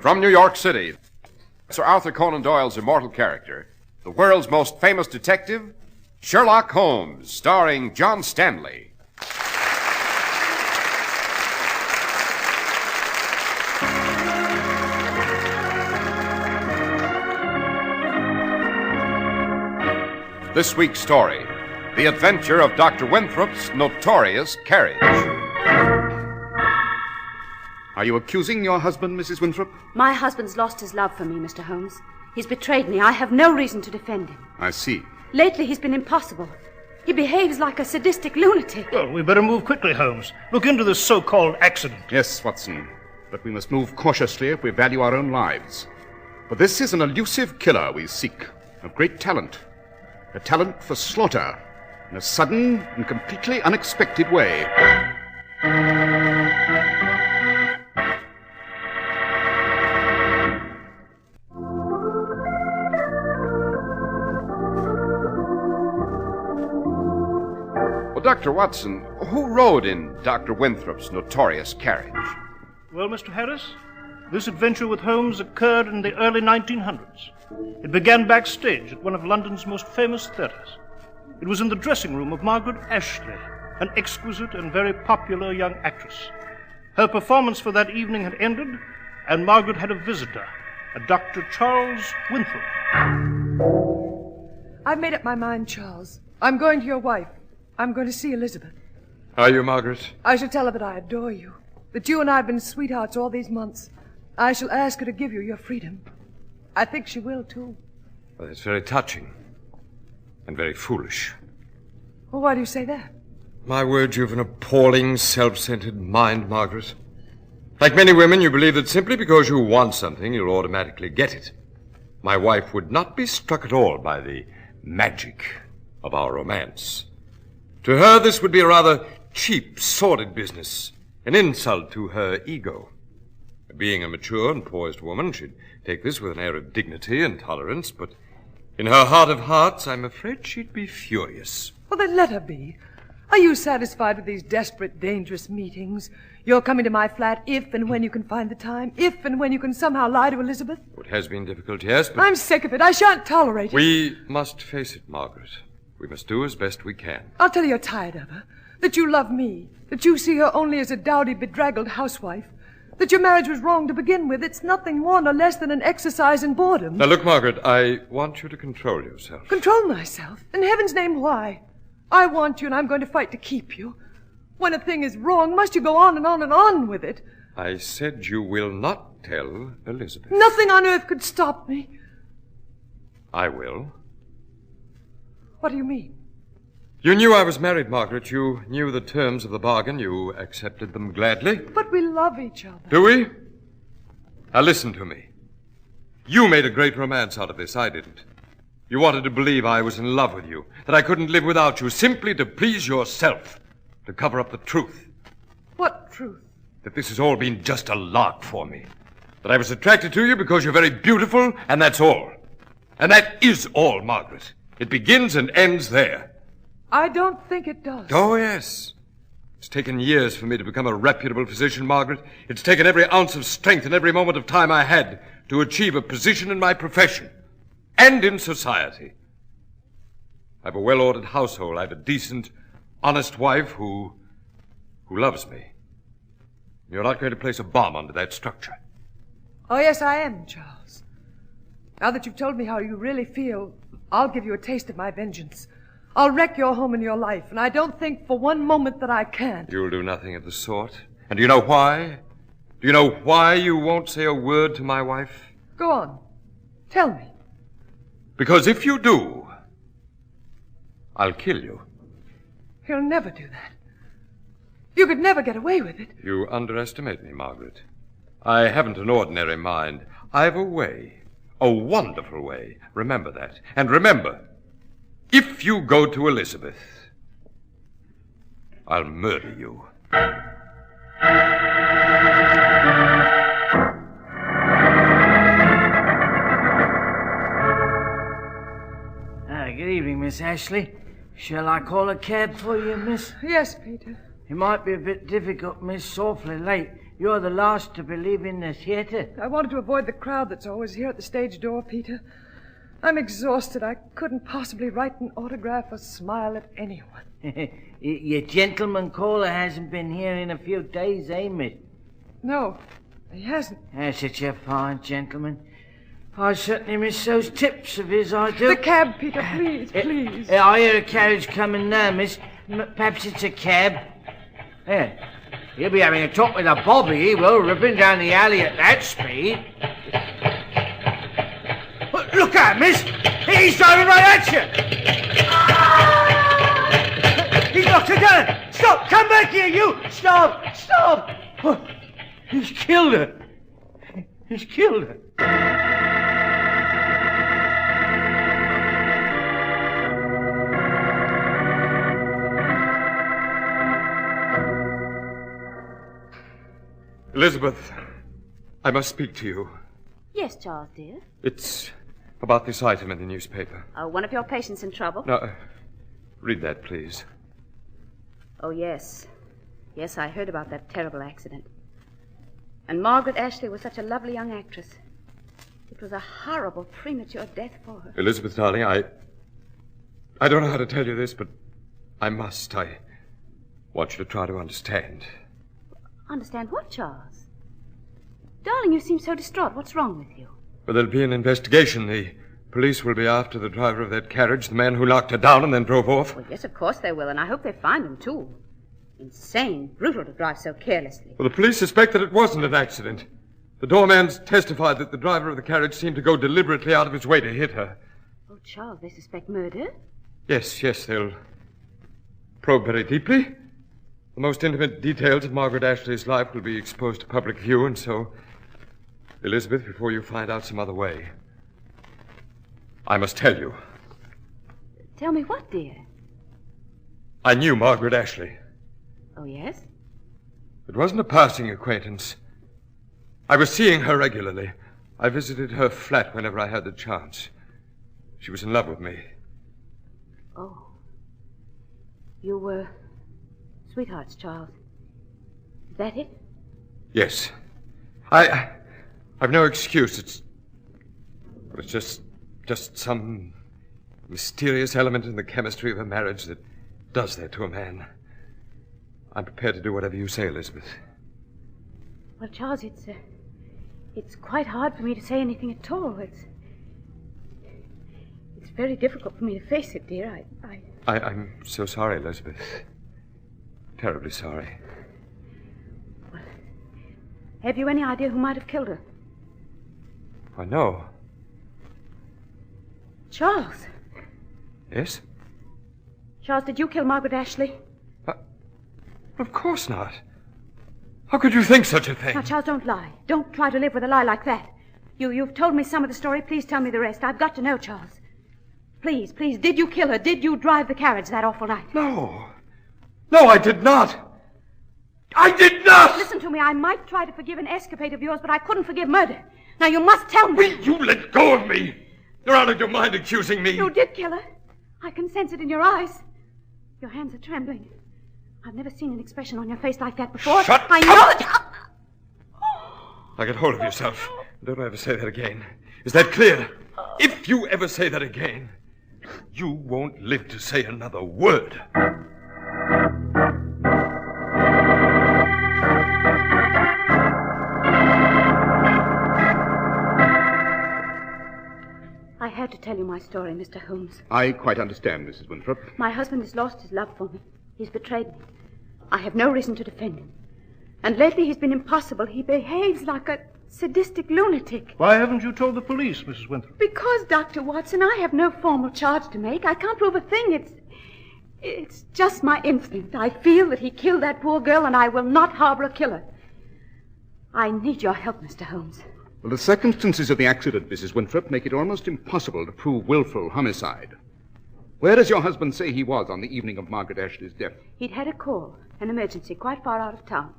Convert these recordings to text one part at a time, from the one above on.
From New York City, Sir Arthur Conan Doyle's immortal character, the world's most famous detective, Sherlock Holmes, starring John Stanley. This week's story, the adventure of Dr. Winthrop's notorious Carriage. Are you accusing your husband, Mrs. Winthrop? My husband's lost his love for me, Mr. Holmes. He's betrayed me. I have no reason to defend him. I see. Lately, he's been impossible. He behaves like a sadistic lunatic. Well, we better move quickly, Holmes. Look into this so-called accident. Yes, Watson. But we must move cautiously if we value our own lives. For this is an elusive killer we seek, of great talent. A talent for slaughter, in a sudden and completely unexpected way. Well, Dr. Watson, who rode in Dr. Winthrop's notorious Carriage? Well, Mr. Harris, this adventure with Holmes occurred in the early 1900s. It began backstage at one of London's most famous theatres. It was in the dressing room of Margaret Ashley, an exquisite and very popular young actress. Her performance for that evening had ended, and Margaret had a visitor, a Dr. Charles Winthrop. I've made up my mind, Charles. I'm going to your wife. I'm going to see Elizabeth. Are you, Margaret? I shall tell her that I adore you, that you and I have been sweethearts all these months. I shall ask her to give you your freedom. I think she will, too. Well, that's very touching. And very foolish. Well, why do you say that? My word, you've an appalling, self-centered mind, Margaret. Like many women, you believe that simply because you want something, you'll automatically get it. My wife would not be struck at all by the magic of our romance. To her, this would be a rather cheap, sordid business, an insult to her ego. Being a mature and poised woman, she'd take this with an air of dignity and tolerance, but in her heart of hearts, I'm afraid she'd be furious. Well, then let her be. Are you satisfied with these desperate, dangerous meetings? You're coming to my flat if and when you can find the time, if and when you can somehow lie to Elizabeth? It has been difficult, yes, but I'm sick of it. I shan't tolerate it. we must face it, Margaret. We must do as best we can. I'll tell you you're tired of her, that you love me, that you see her only as a dowdy, bedraggled housewife, that your marriage was wrong to begin with. It's nothing more nor less than an exercise in boredom. Now, look, Margaret, I want you to control yourself. Control myself? In heaven's name, why? I want you, and I'm going to fight to keep you. When a thing is wrong, must you go on and on and on with it? I said you will not tell Elizabeth. Nothing on earth could stop me. I will. What do you mean? You knew I was married, Margaret. You knew the terms of the bargain. You accepted them gladly. But we love each other. Do we? Now listen to me. You made a great romance out of this. I didn't. You wanted to believe I was in love with you, that I couldn't live without you, simply to please yourself, to cover up the truth. What truth? That this has all been just a lark for me. That I was attracted to you because you're very beautiful, and that's all. And that is all, Margaret. It begins and ends there. I don't think it does. Oh, yes. It's taken years for me to become a reputable physician, Margaret. It's taken every ounce of strength and every moment of time I had to achieve a position in my profession and in society. I've a well-ordered household. I've a decent, honest wife who loves me. You're not going to place a bomb under that structure. Oh, yes, I am, Charles. Now that you've told me how you really feel, I'll give you a taste of my vengeance. I'll wreck your home and your life, and I don't think for one moment that I can. You'll do nothing of the sort. And do you know why? Do you know why you won't say a word to my wife? Go on. Tell me. Because if you do, I'll kill you. He'll never do that. You could never get away with it. You underestimate me, Margaret. I haven't an ordinary mind. I've a way. A wonderful way. Remember that. And remember, if you go to Elizabeth, I'll murder you. Good evening, Miss Ashley. Shall I call a cab for you, miss? Yes, Peter. It might be a bit difficult, miss, awfully late. You're the last to believe in the theatre. I wanted to avoid the crowd that's always here at the stage door, Peter. I'm exhausted. I couldn't possibly write an autograph or smile at anyone. Your gentleman caller hasn't been here in a few days, eh, miss? No, he hasn't. Such a fine gentleman. I certainly miss those tips of his, I do. The cab, Peter, please, please. I hear a carriage coming now, miss. Perhaps it's a cab. Yeah. He'll be having a talk with a bobby, he will, ripping down the alley at that speed. Look out, miss! He's driving right at you! He's knocked her down! Stop! Come back here, you! Stop! Stop! Oh, he's killed her. He's killed her. Elizabeth, I must speak to you. Yes, Charles, dear. It's about this item in the newspaper. Oh, one of your patients in trouble? No, read that, please. Oh, yes. Yes, I heard about that terrible accident. And Margaret Ashley was such a lovely young actress. It was a horrible, premature death for her. Elizabeth, darling, I don't know how to tell you this, but I must. I want you to try to understand. Understand what, Charles? Darling, you seem so distraught. What's wrong with you? Well, there'll be an investigation. The police will be after the driver of that carriage, the man who knocked her down and then drove off. Well, yes, of course they will, and I hope they find him, too. Insane, brutal to drive so carelessly. Well, the police suspect that it wasn't an accident. The doorman's testified that the driver of the carriage seemed to go deliberately out of his way to hit her. Oh, Charles, they suspect murder? Yes, they'll probe very deeply. The most intimate details of Margaret Ashley's life will be exposed to public view, and so, Elizabeth, before you find out some other way, I must tell you. Tell me what, dear? I knew Margaret Ashley. Oh, yes? It wasn't a passing acquaintance. I was seeing her regularly. I visited her flat whenever I had the chance. She was in love with me. Oh. You were sweethearts, Charles. Is that it? Yes. I've no excuse. It's just some mysterious element in the chemistry of a marriage that does that to a man. I'm prepared to do whatever you say, Elizabeth. Well, Charles, it's quite hard for me to say anything at all. It's very difficult for me to face it, dear. I'm so sorry, Elizabeth. Terribly sorry. Well, have you any idea who might have killed her? I know. Charles. Yes? Charles, did you kill Margaret Ashley? Of course not. How could you think such a thing? Now, Charles, don't lie. Don't try to live with a lie like that. You've told me some of the story. Please tell me the rest. I've got to know, Charles. Please, did you kill her? Did you drive the carriage that awful night? No, I did not. I did not! Listen to me. I might try to forgive an escapade of yours, but I couldn't forgive murder. Now, you must tell me. Will you let go of me? You're out of your mind accusing me. You did kill her. I can sense it in your eyes. Your hands are trembling. I've never seen an expression on your face like that before. Shut I up! know that. Now get hold of yourself. Don't ever say that again. Is that clear? If you ever say that again, you won't live to say another word. I had to tell you my story, Mr. Holmes. I quite understand, Mrs. Winthrop. My husband has lost his love for me. He's betrayed me. I have no reason to defend him. And lately he's been impossible. He behaves like a sadistic lunatic. Why haven't you told the police, Mrs. Winthrop? Because, Dr. Watson, I have no formal charge to make. I can't prove a thing. It's just my instinct. I feel that he killed that poor girl, and I will not harbor a killer. I need your help, Mr. Holmes. Well, the circumstances of the accident, Mrs. Winthrop, make it almost impossible to prove willful homicide. Where does your husband say he was on the evening of Margaret Ashley's death? He'd had a call, an emergency, quite far out of town.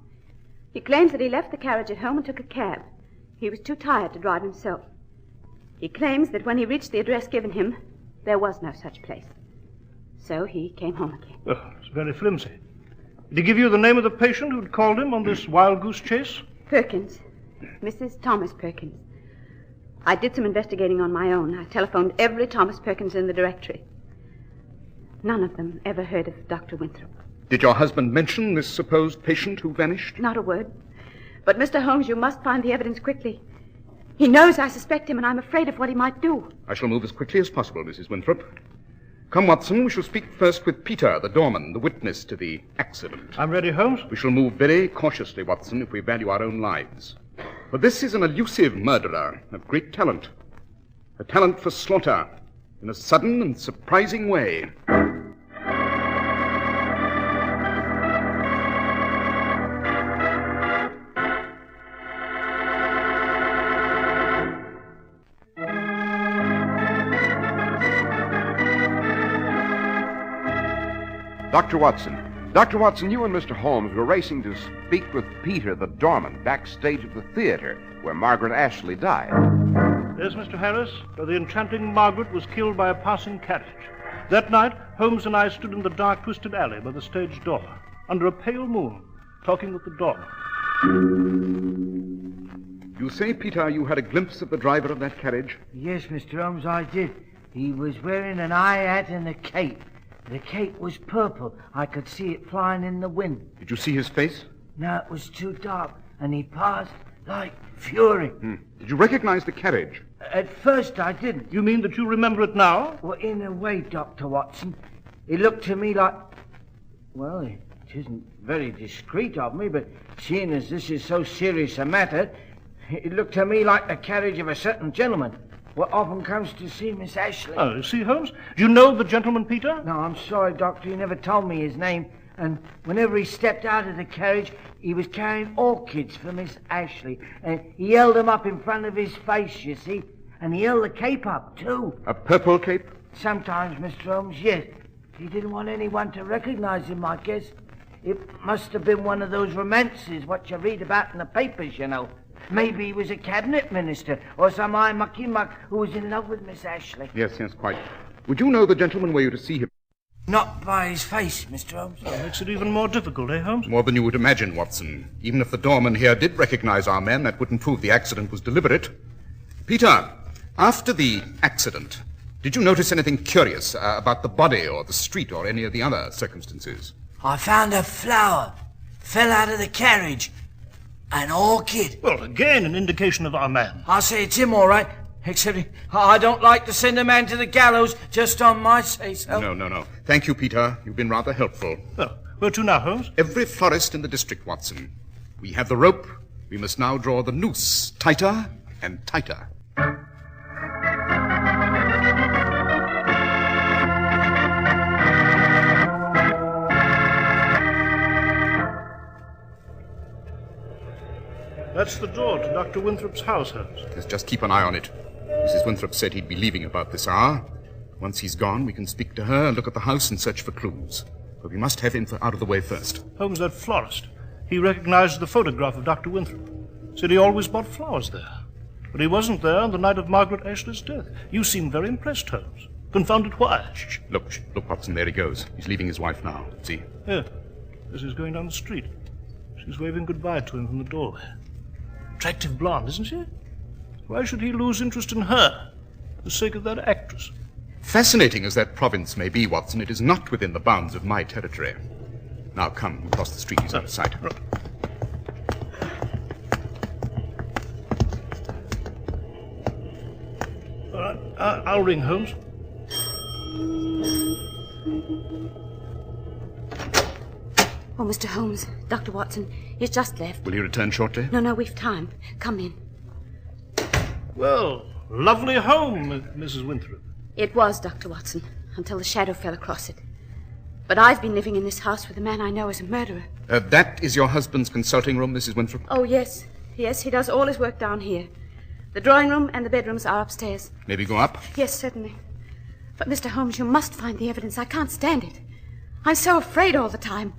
He claims that he left the carriage at home and took a cab. He was too tired to drive himself. He claims that when he reached the address given him, there was no such place. So he came home again. Oh, it's very flimsy. Did he give you the name of the patient who'd called him on this wild goose chase? Perkins. Mrs. Thomas Perkins. I did some investigating on my own. I telephoned every Thomas Perkins in the directory. None of them ever heard of Dr. Winthrop. Did your husband mention this supposed patient who vanished? Not a word. But, Mr. Holmes, you must find the evidence quickly. He knows I suspect him, and I'm afraid of what he might do. I shall move as quickly as possible, Mrs. Winthrop. Come, Watson, we shall speak first with Peter, the doorman, the witness to the accident. I'm ready, Holmes. We shall move very cautiously, Watson, if we value our own lives. For this is an elusive murderer of great talent. A talent for slaughter in a sudden and surprising way. Dr. Watson, you and Mr. Holmes were racing to speak with Peter, the doorman, backstage of the theater where Margaret Ashley died. Yes, Mr. Harris. The enchanting Margaret was killed by a passing carriage. That night, Holmes and I stood in the dark, twisted alley by the stage door, under a pale moon, talking with the doorman. You say, Peter, you had a glimpse of the driver of that carriage? Yes, Mr. Holmes, I did. He was wearing an eye hat and a cape. The cape was purple. I could see it flying in the wind. Did you see his face? No, it was too dark, and he passed like fury. Did you recognize the carriage? At first, I didn't. You mean that you remember it now? Well, in a way, Dr. Watson. It looked to me like... Well, it isn't very discreet of me, but seeing as this is so serious a matter, it looked to me like the carriage of a certain gentleman what often comes to see Miss Ashley. Oh, see, Holmes? Do you know the gentleman, Peter? No, I'm sorry, Doctor. He never told me his name. And whenever he stepped out of the carriage, he was carrying orchids for Miss Ashley. And he held them up in front of his face, you see. And he held the cape up, too. A purple cape? Sometimes, Mr. Holmes, yes. He didn't want anyone to recognize him, I guess. It must have been one of those romances what you read about in the papers, you know. Maybe he was a cabinet minister or some high mucky-muck who was in love with Miss Ashley. Yes, quite. Would you know the gentleman were you to see him? Not by his face, Mr. Holmes. That makes it even more difficult, eh, Holmes? More than you would imagine, Watson. Even if the doorman here did recognize our man, that wouldn't prove the accident was deliberate. Peter, after the accident, did you notice anything curious about the body or the street or any of the other circumstances? I found a flower. Fell out of the carriage. An orchid. Well, again, an indication of our man. I say it's him, all right. Except I don't like to send a man to the gallows just on my say-so. No. Thank you, Peter. You've been rather helpful. Well, where to now, Holmes? Every florist in the district, Watson. We have the rope. We must now draw the noose tighter and tighter. That's the door to Dr. Winthrop's house, Holmes. Let's just keep an eye on it. Mrs. Winthrop said he'd be leaving about this hour. Once he's gone, we can speak to her, look at the house, and search for clues. But we must have him out of the way first. Holmes, that florist. He recognized the photograph of Dr. Winthrop. Said he always bought flowers there. But he wasn't there on the night of Margaret Ashley's death. You seem very impressed, Holmes. Confounded why? Shh. Look, Watson, there he goes. He's leaving his wife now. See? Yeah, as he's going down the street. She's waving goodbye to him from the doorway. Attractive blonde, isn't she? Why should he lose interest in her for the sake of that actress? Fascinating as that province may be, Watson, it is not within the bounds of my territory. Now come, across the street. He's out of sight. Right. All right, I'll ring Holmes. Oh, Mr. Holmes, Dr. Watson, he's just left. Will he return shortly? No, we've time. Come in. Well, lovely home, Mrs. Winthrop. It was, Dr. Watson, until the shadow fell across it. But I've been living in this house with a man I know is a murderer. That is your husband's consulting room, Mrs. Winthrop? Oh, yes. Yes, he does all his work down here. The drawing room and the bedrooms are upstairs. Maybe go up? Yes, certainly. But, Mr. Holmes, you must find the evidence. I can't stand it. I'm so afraid all the time.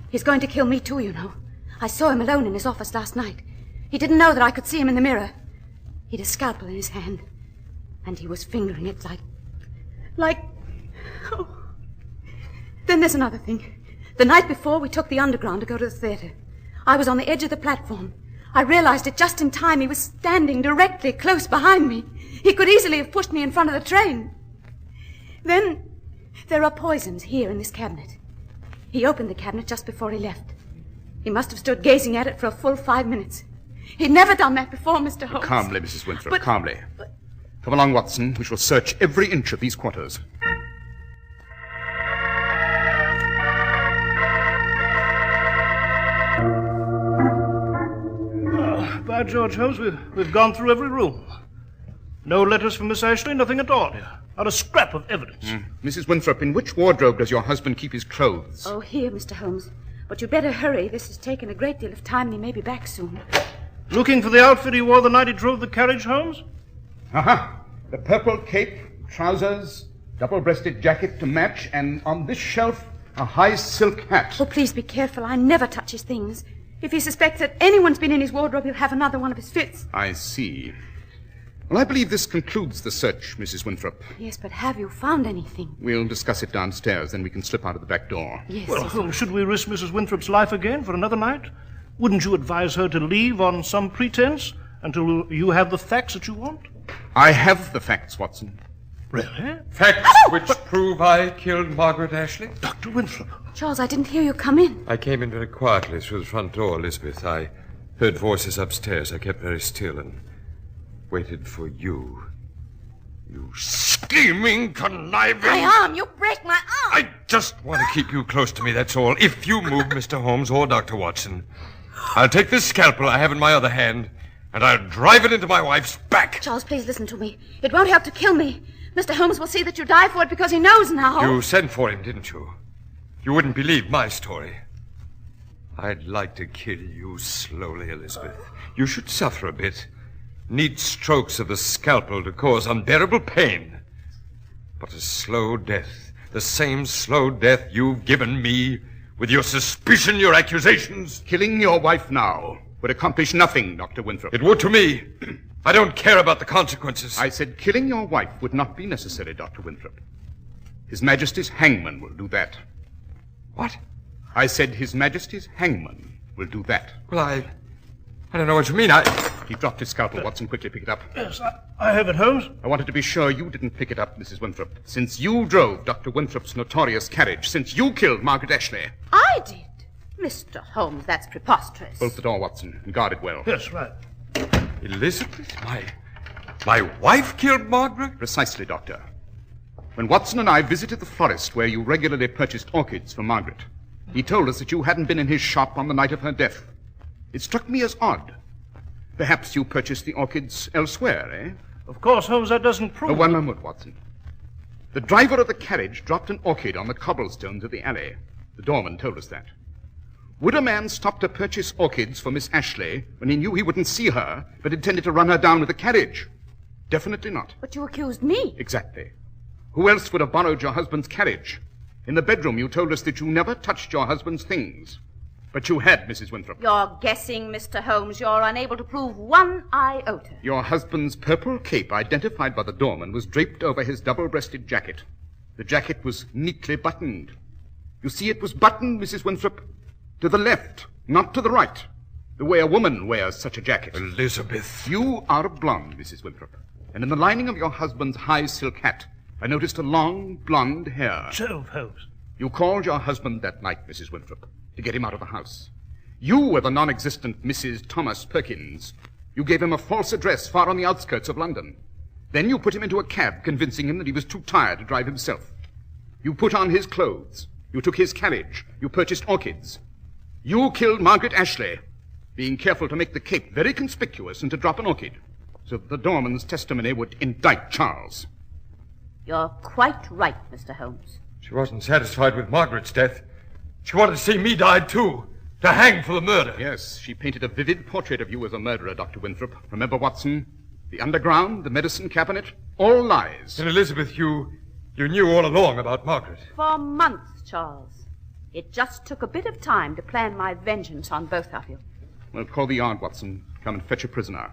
He's going to kill me, too, you know. I saw him alone in his office last night. He didn't know that I could see him in the mirror. He'd a scalpel in his hand, and he was fingering it like... Oh. Then there's another thing. The night before, we took the underground to go to the theater. I was on the edge of the platform. I realized it just in time. He was standing directly close behind me. He could easily have pushed me in front of the train. Then, there are poisons here in this cabinet. He opened the cabinet just before he left. He must have stood gazing at it for a full 5 minutes. He'd never done that before, Mr. Holmes. Calmly, Mrs. Winthrop, calmly. Come along, Watson. We shall search every inch of these quarters. By George, Holmes, we've gone through every room. No letters from Miss Ashley, nothing at all here. Not a scrap of evidence. Mrs. Winthrop, in which wardrobe does your husband keep his clothes? Oh, here, Mr. Holmes. But you'd better hurry. This has taken a great deal of time, and he may be back soon. Looking for the outfit he wore the night he drove the carriage, Holmes? Aha! The purple cape, trousers, double-breasted jacket to match, and on this shelf, a high silk hat. Oh, please be careful. I never touch his things. If he suspects that anyone's been in his wardrobe, he'll have another one of his fits. I see. Well, I believe this concludes the search, Mrs. Winthrop. Yes, but have you found anything? We'll discuss it downstairs, then we can slip out of the back door. Yes. Well, Holmes, should we risk Mrs. Winthrop's life again for another night? Wouldn't you advise her to leave on some pretense until you have the facts that you want? I have the facts, Watson. Really? Facts which prove I killed Margaret Ashley? Dr. Winthrop. Charles, I didn't hear you come in. I came in very quietly through the front door, Elizabeth. I heard voices upstairs. I kept very still and waited for you. You scheming, conniving... My arm! You break my arm! I just want to keep you close to me, that's all. If you move, Mr. Holmes or Dr. Watson, I'll take this scalpel I have in my other hand, and I'll drive it into my wife's back. Charles, please listen to me. It won't help to kill me. Mr. Holmes will see that you die for it because he knows now. You sent for him, didn't you? You wouldn't believe my story. I'd like to kill you slowly, Elizabeth. You should suffer a bit. Neat strokes of the scalpel to cause unbearable pain. But a slow death, the same slow death you've given me with your suspicion, your accusations. Killing your wife now would accomplish nothing, Dr. Winthrop. It would to me. I don't care about the consequences. I said killing your wife would not be necessary, Dr. Winthrop. His Majesty's hangman will do that. What? I said His Majesty's hangman will do that. Well, I don't know what you mean. He dropped his scalpel. Watson, quickly pick it up. Yes, I have it, Holmes. I wanted to be sure you didn't pick it up, Mrs. Winthrop. Since you drove Dr. Winthrop's notorious carriage, since you killed Margaret Ashley. I did? Mr. Holmes, that's preposterous. Bolt the door, Watson, and guard it well. Yes, right. Elizabeth, my wife killed Margaret? Precisely, Doctor. When Watson and I visited the florist where you regularly purchased orchids for Margaret, he told us that you hadn't been in his shop on the night of her death. It struck me as odd. Perhaps you purchased the orchids elsewhere, eh? Of course, Holmes, that doesn't prove... One moment, Watson. The driver of the carriage dropped an orchid on the cobblestones of the alley. The doorman told us that. Would a man stop to purchase orchids for Miss Ashley when he knew he wouldn't see her, but intended to run her down with a carriage? Definitely not. But you accused me. Exactly. Who else would have borrowed your husband's carriage? In the bedroom, you told us that you never touched your husband's things. But you had, Mrs. Winthrop. You're guessing, Mr. Holmes. You're unable to prove one iota. Your husband's purple cape, identified by the doorman, was draped over his double-breasted jacket. The jacket was neatly buttoned. You see, it was buttoned, Mrs. Winthrop, to the left, not to the right, the way a woman wears such a jacket. Elizabeth. You are a blonde, Mrs. Winthrop, and in the lining of your husband's high silk hat, I noticed a long blonde hair. Jove, Holmes. You called your husband that night, Mrs. Winthrop, to get him out of the house. You were the non-existent Mrs. Thomas Perkins. You gave him a false address far on the outskirts of London. Then you put him into a cab, convincing him that he was too tired to drive himself. You put on his clothes. You took his carriage. You purchased orchids. You killed Margaret Ashley, being careful to make the cape very conspicuous and to drop an orchid, so that the doorman's testimony would indict Charles. You're quite right, Mr. Holmes. She wasn't satisfied with Margaret's death. She wanted to see me die, too, to hang for the murder. Yes, she painted a vivid portrait of you as a murderer, Dr. Winthrop. Remember, Watson? The underground, the medicine cabinet, all lies. And Elizabeth, you knew all along about Margaret. For months, Charles. It just took a bit of time to plan my vengeance on both of you. Well, call the yard, Watson. Come and fetch a prisoner.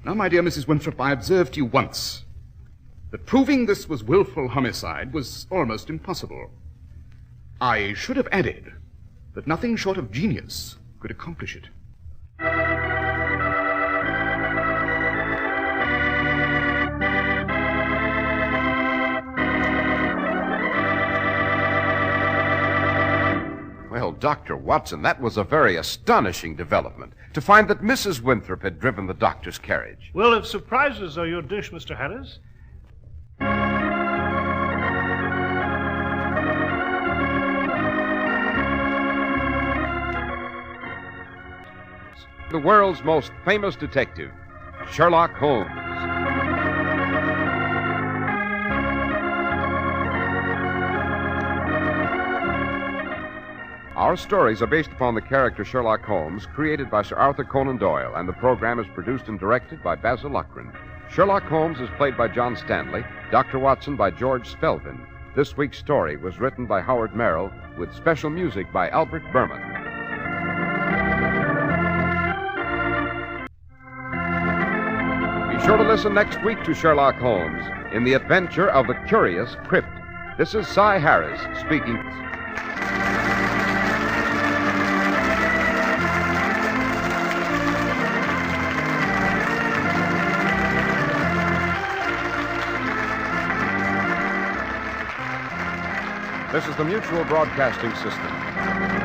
Now, my dear Mrs. Winthrop, I observed to you once that proving this was willful homicide was almost impossible. I should have added that nothing short of genius could accomplish it. Well, Dr. Watson, that was a very astonishing development, to find that Mrs. Winthrop had driven the doctor's carriage. Well, if surprises are your dish, Mr. Harris. The world's most famous detective, Sherlock Holmes. Our stories are based upon the character Sherlock Holmes, created by Sir Arthur Conan Doyle, and the program is produced and directed by Basil Luckran. Sherlock Holmes is played by John Stanley, Dr. Watson by George Spelvin. This week's story was written by Howard Merrill, with special music by Albert Berman. Be sure to listen next week to Sherlock Holmes in the adventure of the curious Crypt. This is Cy Harris speaking. This is the Mutual Broadcasting System.